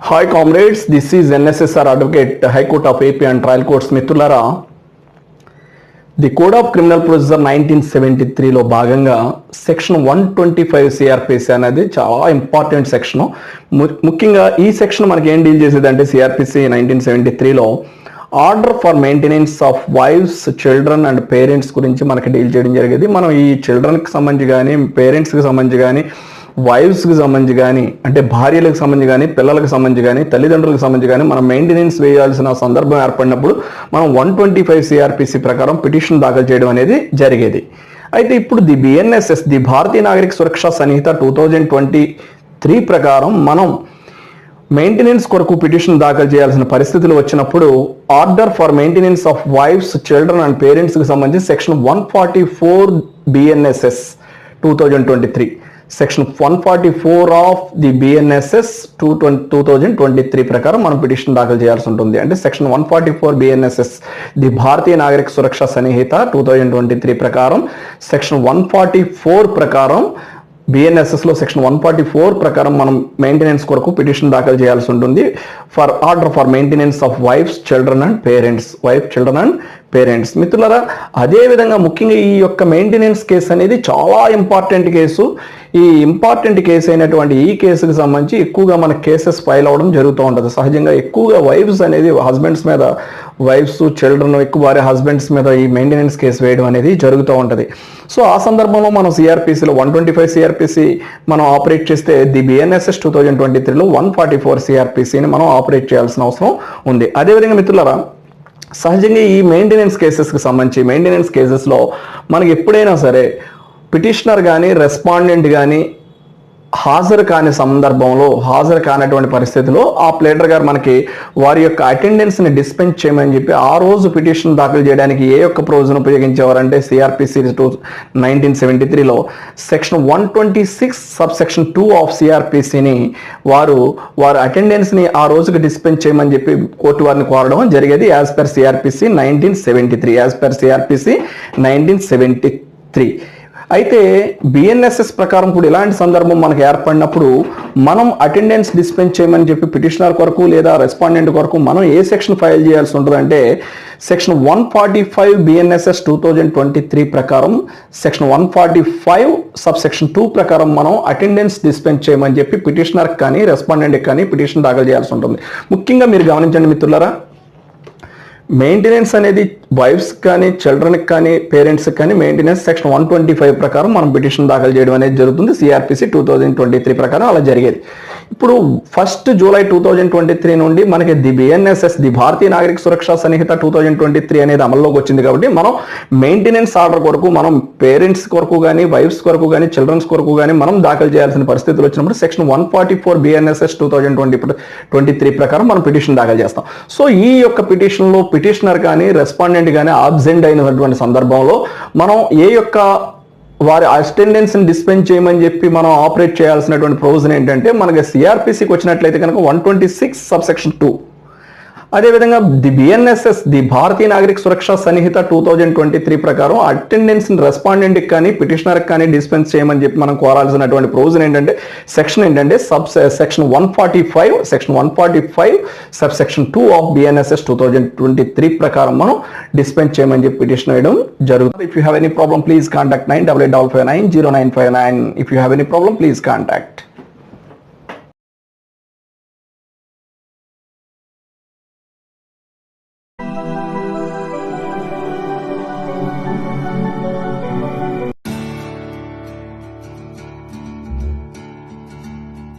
Hi comrades, this is NSSR advocate, high court of AP and trial courts. మిత్రులారా, the code of criminal procedure 1973లో భాగంగా section 125 CrPC అనేది చాలా important section. ముఖ్యంగా ఈ సెక్షన్ మనకి ఏం డీల్ చేసేదంటే సిఆర్పిసి 1973లో order for maintenance of wives, children and parents గురించి మనకి డీల్ చేయడం జరిగేది. మనం ఈ చిల్డ్రన్కి సంబంధించి కానీ, పేరెంట్స్కి సంబంధించి కానీ, వైఫ్స్కి సంబంధించి కానీ, అంటే భార్యలకు సంబంధించి కానీ, పిల్లలకు సంబంధించి కానీ, తల్లిదండ్రులకు సంబంధించి కానీ మనం మెయింటెనెన్స్ వేయాల్సిన సందర్భం ఏర్పడినప్పుడు మనం 125 సిఆర్పిసి ప్రకారం పిటిషన్ దాఖలు చేయడం అనేది జరిగేది. అయితే ఇప్పుడు the BNSS, the Bharatiya Nagarik సురక్షా సంహిత 2023 ప్రకారం మనం మెయింటెనెన్స్ కొరకు పిటిషన్ దాఖలు చేయాల్సిన పరిస్థితులు వచ్చినప్పుడు order for maintenance of wives, children and పేరెంట్స్కి సంబంధించి section 144 BNSS 2023, section 144 of the BNSS 2023 ప్రకారం మనం పిటిషన్ దాఖలు చేయాల్సి ఉంటుంది. అంటే section 144 BNSS the Bharatiya Nagarik సురక్షా సంహిత 2023 ప్రకారం సెక్షన్ 144 ప్రకారం బిఎన్ఎస్ఎస్లో సెక్షన్ 144 ప్రకారం మనం మెయింటెనెన్స్ కొరకు పిటిషన్ దాఖలు చేయాల్సి ఉంటుంది. For order for maintenance of wives, children and parents, wife, children and parents. మిత్రులారా, అదేవిధంగా ముఖ్యంగా ఈ యొక్క మెయింటెనెన్స్ కేసు అనేది చాలా ఇంపార్టెంట్ కేసు. ఈ ఇంపార్టెంట్ కేసు అయినటువంటి ఈ కేసుకు సంబంధించి ఎక్కువగా మన కేసెస్ ఫైల్ అవ్వడం జరుగుతూ ఉంటుంది. సహజంగా ఎక్కువగా వైఫ్స్ అనేది హస్బెండ్స్ మీద, వైఫ్స్, చిల్డ్రన్ ఎక్కువ వారి హస్బెండ్స్ మీద ఈ మెయింటెనెన్స్ కేసు వేయడం అనేది జరుగుతూ ఉంటుంది. సో ఆ సందర్భంలో మనం సిఆర్పిసిలో 125 సిఆర్పిసి మనం ఆపరేట్ చేస్తే ది బిఎన్ఎస్ఎస్ 2023లో 144 సిఆర్పిసిని మనం ఆపరేట్ చేయాల్సిన అవసరం ఉంది. అదేవిధంగా మిత్రులారా, సహజంగా ఈ మెయింటెనెన్స్ కేసెస్కి సంబంధించి మెయింటెనెన్స్ కేసెస్లో మనకి ఎప్పుడైనా సరే పిటిషనర్ కానీ, రెస్పాండెంట్ కానీ హాజరు కాని సందర్భంలో, హాజరు కానటువంటి పరిస్థితిలో ఆ ప్లేటర్ గారు మనకి వారి యొక్క అటెండెన్స్ని డిస్పెన్స్ చేయమని చెప్పి ఆ రోజు పిటిషన్ దాఖలు చేయడానికి ఏ యొక్క ప్రొవిజన్ ఉపయోగించేవారంటే సిఆర్పిసి 1973లో సెక్షన్ 126 సబ్ సెక్షన్ 2 ఆఫ్ సిఆర్పిసిని వారి అటెండెన్స్ని ఆ రోజుకి డిస్పెన్స్ చేయమని చెప్పి కోర్టు వారిని కోరడం జరిగేది as per CrPC 1973, as per CrPC 1973. అయితే బిఎన్ఎస్ఎస్ ప్రకారం కూడా ఇలాంటి సందర్భం మనకు ఏర్పడినప్పుడు మనం అటెండెన్స్ డిస్పెన్స్ చేయమని చెప్పి పిటిషనర్ కొరకు లేదా రెస్పాండెంట్ కొరకు మనం ఏ సెక్షన్ ఫైల్ చేయాల్సి ఉంటుందంటే సెక్షన్ 145 బిఎన్ఎస్ఎస్ 2023 ప్రకారం సెక్షన్ 145 సబ్ సెక్షన్ 2 ప్రకారం మనం అటెండెన్స్ డిస్పెన్స్ చేయమని చెప్పి పిటిషనర్కి కానీ, రెస్పాండెంట్కి కానీ పిటిషన్ దాఖలు చేయాల్సి ఉంటుంది. ముఖ్యంగా మీరు గమనించండి మిత్రులారా, మెయింటెనెన్స్ అనేది వైఫ్స్కి కానీ, చిల్డ్రన్కి కానీ, పేరెంట్స్కి కానీ మెయింటెనెన్స్ సెక్షన్ 125 ప్రకారం మనం పిటిషన్ దాఖలు చేయడం అనేది జరుగుతుంది. సిఆర్పిసి 2023 ప్రకారం అలా జరిగేది. ఇప్పుడు 1 జూలై 2023 నుండి మనకి the BNSS, the Bharatiya Nagarik సురక్షా సంహిత 2023 అనేది అమల్లోకి వచ్చింది. కాబట్టి మనం మెయింటెనెన్స్ ఆర్డర్ కొరకు మనం పేరెంట్స్ కొరకు కానీ, వైఫ్స్ కొరకు కానీ, చిల్డ్రన్స్ కొరకు కానీ మనం దాఖలు చేయాల్సిన పరిస్థితులు వచ్చినప్పుడు సెక్షన్ 144 బిఎన్ఎస్ఎస్ 2023 ప్రకారం మనం పిటిషన్ దాఖలు చేస్తాం. సో ఈ యొక్క పిటిషన్లో పిటిషనర్ కానీ, రెస్పాండెంట్ కానీ అబ్సెంట్ అయినటువంటి సందర్భంలో మనం ఏ యొక్క వారి అటెండెన్స్ని డిస్పెన్స్ చేయమని చెప్పి మనం ఆపరేట్ చేయాల్సినటువంటి ప్రొవిజన్ ఏంటంటే మనకి సిఆర్పిసికి వచ్చినట్లయితే కనుక 126 సబ్ సెక్షన్ 2. అదేవిధంగా the BNSS, the Bharatiya Nagarik సురక్షా సంహిత 2023 ప్రకారం అటెండెన్స్ని రెస్పాండెంట్కి కానీ, పిటిషనర్కి కానీ డిస్పెన్స్ చేయమని చెప్పి మనం కోరాల్సినటువంటి ప్రొవిజన్ ఏంటంటే సెక్షన్ ఏంటంటే section 145, section 145 sub section 2 of BNSS 2023 ప్రకారం మనం డిస్పెన్స్ చేయమని చెప్పి పిటిషన్ వేయడం జరుగుతుంది. If you have any problem please contact 9855909559. If you have any problem please contact.